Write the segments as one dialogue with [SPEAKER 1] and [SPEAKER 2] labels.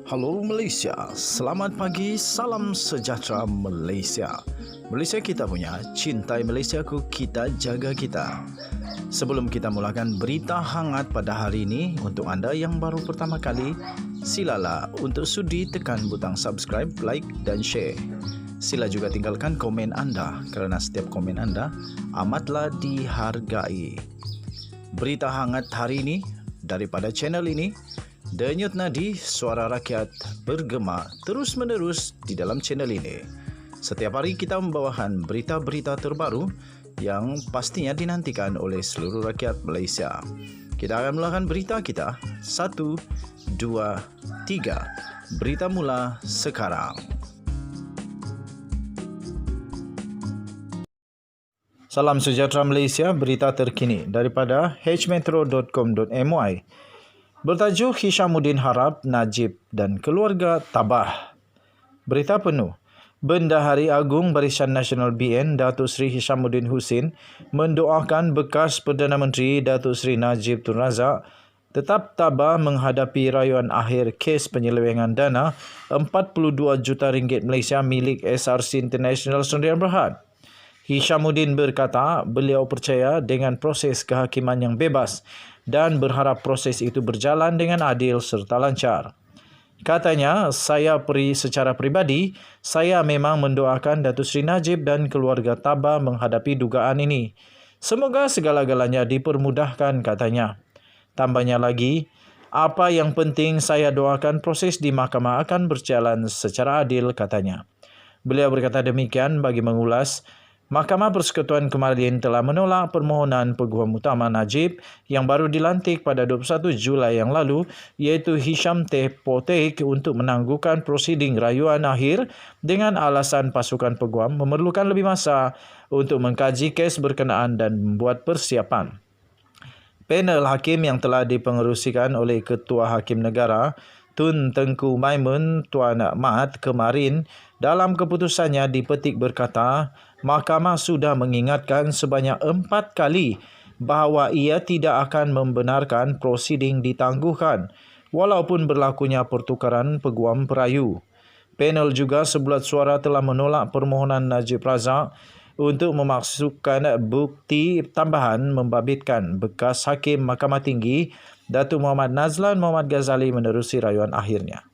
[SPEAKER 1] Halo Malaysia, selamat pagi, salam sejahtera Malaysia. Malaysia kita punya, cintai Malaysiaku, kita jaga kita. Sebelum kita mulakan berita hangat pada hari ini, untuk anda yang baru pertama kali, silalah untuk sudi tekan butang subscribe, like dan share. Sila juga tinggalkan komen anda kerana setiap komen anda amatlah dihargai. Berita hangat hari ini daripada channel ini, Denyut nadi suara rakyat bergema terus-menerus di dalam channel ini. Setiap hari kita membawakan berita-berita terbaru yang pastinya dinantikan oleh seluruh rakyat Malaysia. Kita akan mulakan berita kita. 1, 2, 3. Berita mula sekarang. Salam sejahtera Malaysia, berita terkini daripada hmetro.com.my. Bertajuk Hishamuddin harap Najib dan keluarga tabah. Berita penuh. Bendahari Agung Barisan Nasional BN Datuk Seri Hishamuddin Husin mendoakan bekas Perdana Menteri Datuk Seri Najib Tun Razak tetap tabah menghadapi rayuan akhir kes penyelewengan dana RM42 juta Malaysia milik SRC International Sdn Bhd. Hishamuddin berkata beliau percaya dengan proses kehakiman yang bebas dan berharap proses itu berjalan dengan adil serta lancar. Katanya, secara pribadi, saya memang mendoakan Datuk Seri Najib dan keluarga tabah menghadapi dugaan ini. Semoga segala-galanya dipermudahkan, katanya. Tambahnya lagi, apa yang penting saya doakan proses di mahkamah akan berjalan secara adil, katanya. Beliau berkata demikian bagi mengulas, Mahkamah Persekutuan kemarin telah menolak permohonan peguam utama Najib yang baru dilantik pada 21 Julai yang lalu, iaitu Hisham T. Potek untuk menangguhkan prosiding rayuan akhir dengan alasan pasukan peguam memerlukan lebih masa untuk mengkaji kes berkenaan dan membuat persiapan. Panel hakim yang telah dipengerusikan oleh Ketua Hakim Negara Tun Tengku Maimun Tuan Mat kemarin dalam keputusannya dipetik berkata, Mahkamah sudah mengingatkan sebanyak 4 kali bahawa ia tidak akan membenarkan prosiding ditangguhkan walaupun berlakunya pertukaran peguam perayu. Panel juga sebulat suara telah menolak permohonan Najib Razak untuk memasukkan bukti tambahan membabitkan bekas Hakim Mahkamah Tinggi Datuk Muhammad Nazlan Muhammad Ghazali menerusi rayuan akhirnya.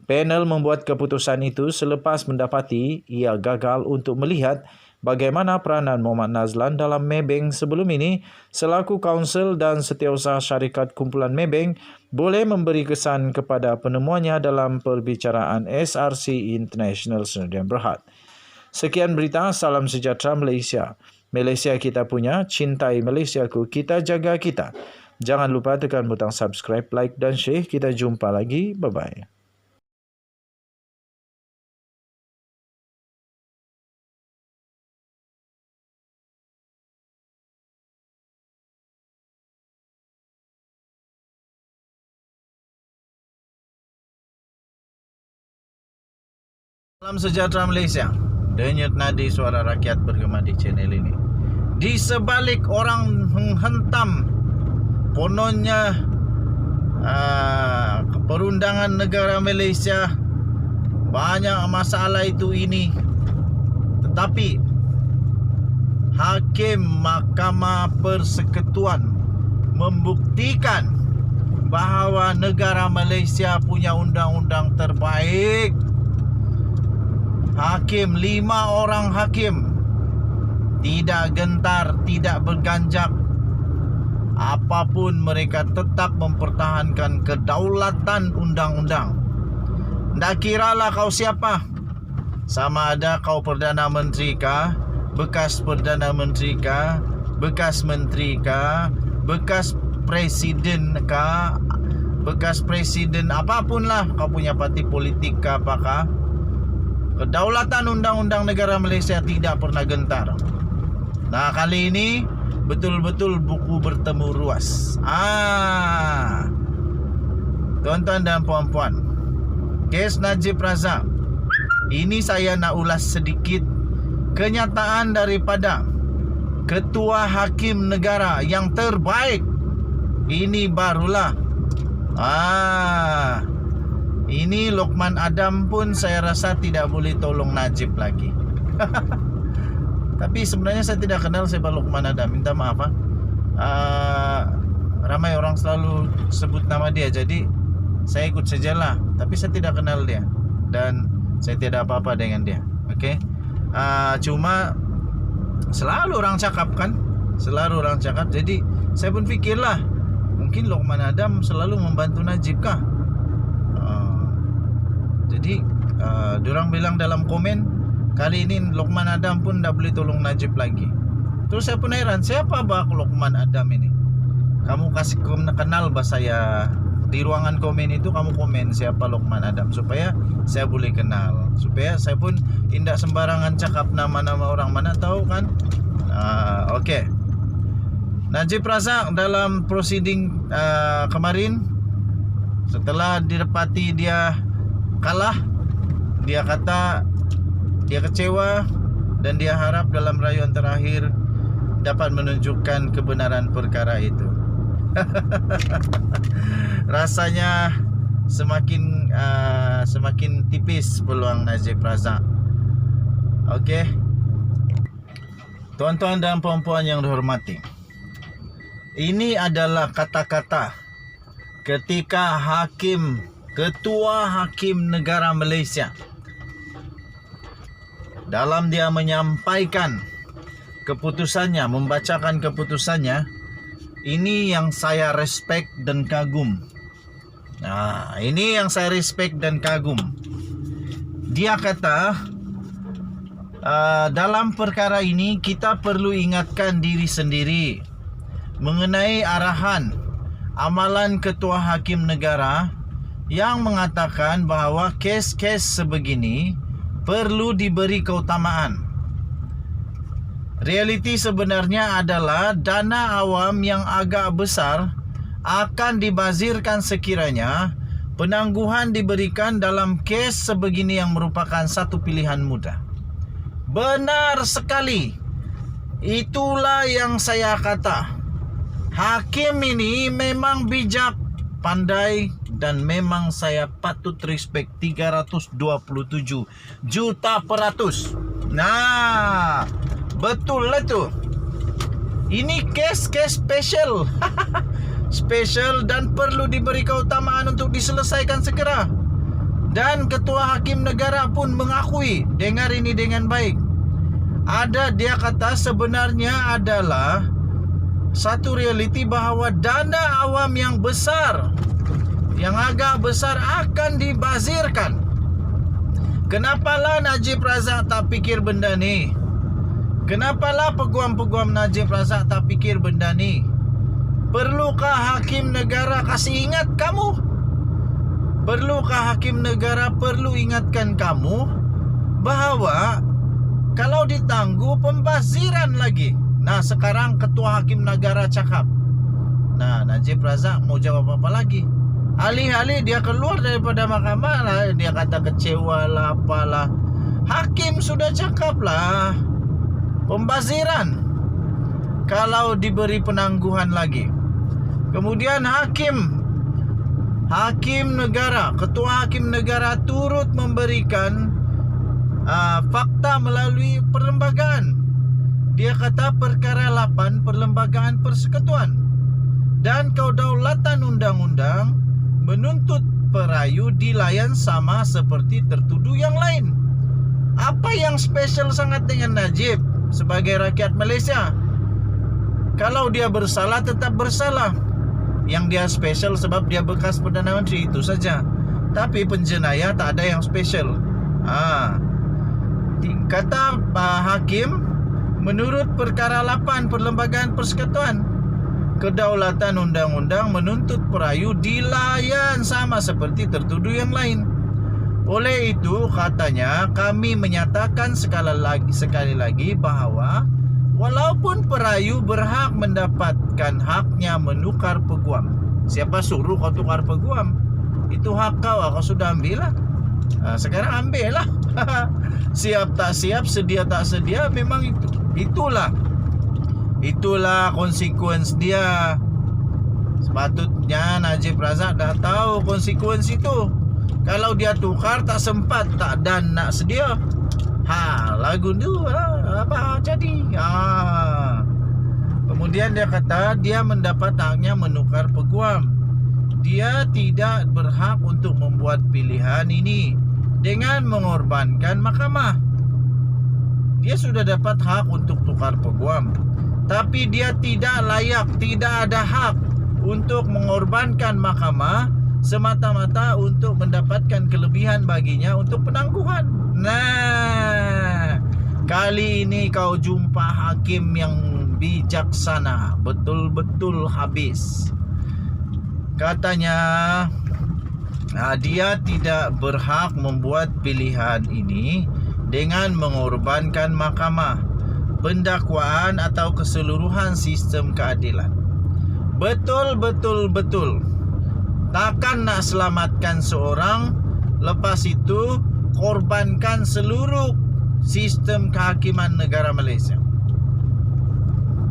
[SPEAKER 1] Panel membuat keputusan itu selepas mendapati ia gagal untuk melihat bagaimana peranan Muhammad Nazlan dalam Maybank sebelum ini selaku kaunsil dan setiausaha syarikat kumpulan Maybank boleh memberi kesan kepada penemuannya dalam perbicaraan SRC International Sdn Bhd. Sekian berita, salam sejahtera Malaysia. Malaysia kita punya, cintai Malaysiaku, kita jaga kita. Jangan lupa tekan butang subscribe, like dan share. Kita jumpa lagi. Bye-bye. Salam sejahtera Malaysia. Denyut nadi suara rakyat bergema di channel ini. Di sebalik orang menghentam kononnya perundangan negara Malaysia, banyak masalah ini. Tetapi Hakim Mahkamah Persekutuan membuktikan bahawa negara Malaysia punya undang-undang terbaik. 5 orang hakim tidak gentar, tidak berganjak. Apapun mereka tetap mempertahankan kedaulatan undang-undang. Tak kiralah kau siapa. Sama ada kau Perdana Menteri kah, bekas Perdana Menteri kah, bekas Menteri kah, bekas Presiden kah, bekas Presiden apapun lah, kau punya parti politik kah, apakah. Kedaulatan undang-undang negara Malaysia tidak pernah gentar. Nah, kali ini betul-betul buku bertemu ruas. Tuan-tuan dan puan-puan, kes Najib Razak. Ini saya nak ulas sedikit kenyataan daripada Ketua Hakim Negara yang terbaik. Ini barulah Ini Lokman Adam pun saya rasa tidak boleh tolong Najib lagi. Tapi sebenarnya saya tidak kenal siapa Lokman Adam. Minta maaf ramai orang selalu sebut nama dia, jadi saya ikut sajalah. Tapi saya tidak kenal dia dan saya tidak apa-apa dengan dia. Oke. Cuma selalu orang cakap kan, selalu orang cakap. Jadi saya pun fikirlah, mungkin Lokman Adam selalu membantu Najib kah? Jadi diorang bilang dalam komen, kali ini Lokman Adam pun tidak boleh tolong Najib lagi. Terus saya pun heran, siapa bak Lokman Adam ini? Kamu kasih kenal bah saya. Di ruangan komen itu kamu komen siapa Lokman Adam, supaya saya boleh kenal, supaya saya pun tidak sembarangan cakap nama-nama orang, mana tahu kan. Oke. Najib Razak dalam proceeding kemarin, setelah didapati dia kalah, dia kata dia kecewa dan dia harap dalam rayuan terakhir dapat menunjukkan kebenaran perkara itu. Rasanya semakin tipis peluang Najib Razak. Okey. Tuan-tuan dan puan-puan yang dihormati, ini adalah kata-kata ketika Ketua Hakim Negara Malaysia dalam dia menyampaikan keputusannya, membacakan keputusannya. Ini yang saya respect dan kagum. Ini yang saya respect dan kagum. Dia kata, dalam perkara ini kita perlu ingatkan diri sendiri mengenai arahan amalan Ketua Hakim Negara yang mengatakan bahawa kes-kes sebegini perlu diberi keutamaan. Realiti sebenarnya adalah dana awam yang agak besar akan dibazirkan sekiranya penangguhan diberikan dalam kes sebegini yang merupakan satu pilihan mudah. Benar sekali. Itulah yang saya kata. Hakim ini memang bijak, pandai, dan memang saya patut respect. 327 juta %. Nah, betul lah tu. Ini kes-kes special. Special dan perlu diberi keutamaan untuk diselesaikan segera. Dan Ketua Hakim Negara pun mengakui, dengar ini dengan baik. Dia kata sebenarnya adalah satu realiti bahawa dana awam yang besar, yang agak besar akan dibazirkan. Kenapalah Najib Razak tak fikir benda ni? Kenapalah peguam-peguam Najib Razak tak fikir benda ni? Perlukah Hakim Negara kasih ingat kamu? Perlukah Hakim Negara perlu ingatkan kamu bahawa kalau ditangguh pembaziran lagi? Nah, sekarang Ketua Hakim Negara cakap. Nah, Najib Razak mau jawab apa lagi? Alih-alih dia keluar daripada mahkamah lah, dia kata kecewa lah, apalah. Hakim sudah cakap lah, pembaziran kalau diberi penangguhan lagi. Kemudian Hakim Negara, Ketua Hakim Negara turut memberikan fakta melalui perlembagaan. Dia kata perkara 8 Perlembagaan Persekutuan dan Kedaulatan Undang-Undang menuntut perayu dilayan sama seperti tertuduh yang lain. Apa yang spesial sangat dengan Najib sebagai rakyat Malaysia? Kalau dia bersalah tetap bersalah. Yang dia spesial sebab dia bekas Perdana Menteri, itu saja. Tapi penjenayah tak ada yang spesial. Kata Hakim, menurut perkara 8 Perlembagaan Persekutuan, Kedaulatan Undang-Undang menuntut perayu dilayan sama seperti tertuduh yang lain. Oleh itu, katanya, kami menyatakan sekali lagi bahawa walaupun perayu berhak mendapatkan haknya menukar peguam. Siapa suruh kau tukar peguam? Itu hak kau sudah ambil lah. Sekarang ambil lah. Siap tak siap, sedia tak sedia, memang Itulah konsekuensi dia. Sepatutnya Najib Razak dah tahu konsekuensi itu. Kalau dia tukar tak sempat, tak dan nak sedia. Lagu tu apa jadi? Kemudian dia kata dia mendapat haknya menukar peguam. Dia tidak berhak untuk membuat pilihan ini dengan mengorbankan mahkamah. Dia sudah dapat hak untuk tukar peguam, tapi dia tidak layak, tidak ada hak untuk mengorbankan mahkamah semata-mata untuk mendapatkan kelebihan baginya untuk penangguhan. Nah, kali ini kau jumpa hakim yang bijaksana, betul-betul habis. Katanya dia tidak berhak membuat pilihan ini dengan mengorbankan mahkamah, pendakwaan atau keseluruhan sistem keadilan. Betul. Takkan nak selamatkan seorang, lepas itu korbankan seluruh sistem kehakiman negara Malaysia.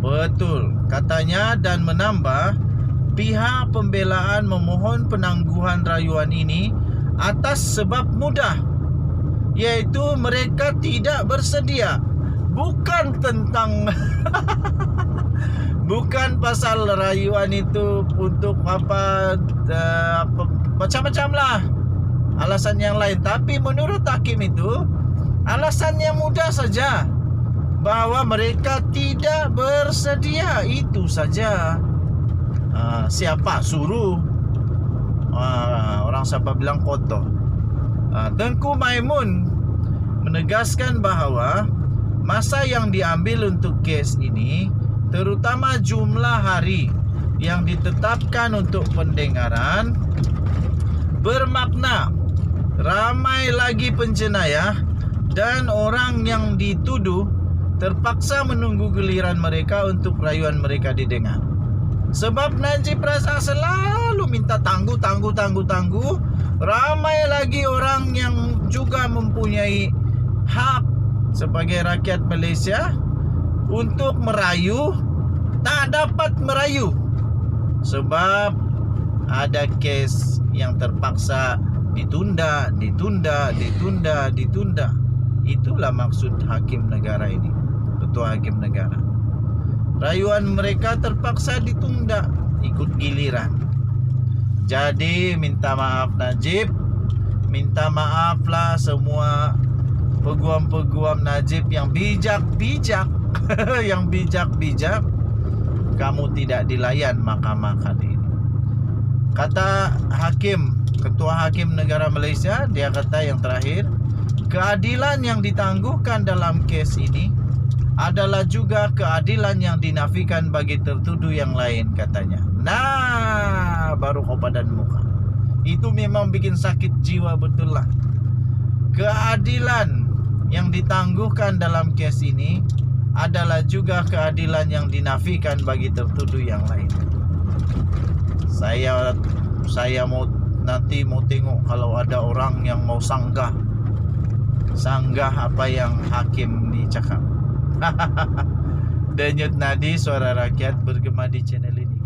[SPEAKER 1] Betul, katanya, dan menambah, pihak pembelaan memohon penangguhan rayuan ini atas sebab mudah, iaitu mereka tidak bersedia. Bukan tentang bukan pasal rayuan itu untuk apa macam-macam lah alasan yang lain. Tapi menurut hakim itu alasannya mudah saja, bahawa mereka tidak bersedia, itu saja. Siapa suruh? Orang Sabah bilang kotor. Tengku Maimun menegaskan bahawa masa yang diambil untuk kes ini, terutama jumlah hari yang ditetapkan untuk pendengaran, bermakna ramai lagi penjenayah dan orang yang dituduh terpaksa menunggu giliran mereka untuk rayuan mereka didengar. Sebab Najib Razak selalu minta tangguh. Ramai lagi orang yang juga mempunyai hak sebagai rakyat Malaysia untuk merayu, tak dapat merayu sebab ada kes yang terpaksa ditunda. Itulah maksud hakim negara ini, ketua hakim negara. Rayuan mereka terpaksa ditunda ikut giliran. Jadi minta maaf Najib, minta maaflah semua peguam-peguam Najib yang bijak-bijak yang bijak-bijak. Kamu tidak dilayan mahkamah kali ini. Kata hakim, ketua hakim negara Malaysia, dia kata yang terakhir, keadilan yang ditangguhkan dalam kes ini adalah juga keadilan yang dinafikan bagi tertuduh yang lain, katanya. Nah, baru kau padan muka. Itu memang bikin sakit jiwa betul lah. Keadilan yang ditangguhkan dalam kes ini adalah juga keadilan yang dinafikan bagi tertuduh yang lain. Saya nanti mau tengok kalau ada orang yang mau sanggah apa yang hakim ni cakap. Denyut nadi suara rakyat bergema di channel ini.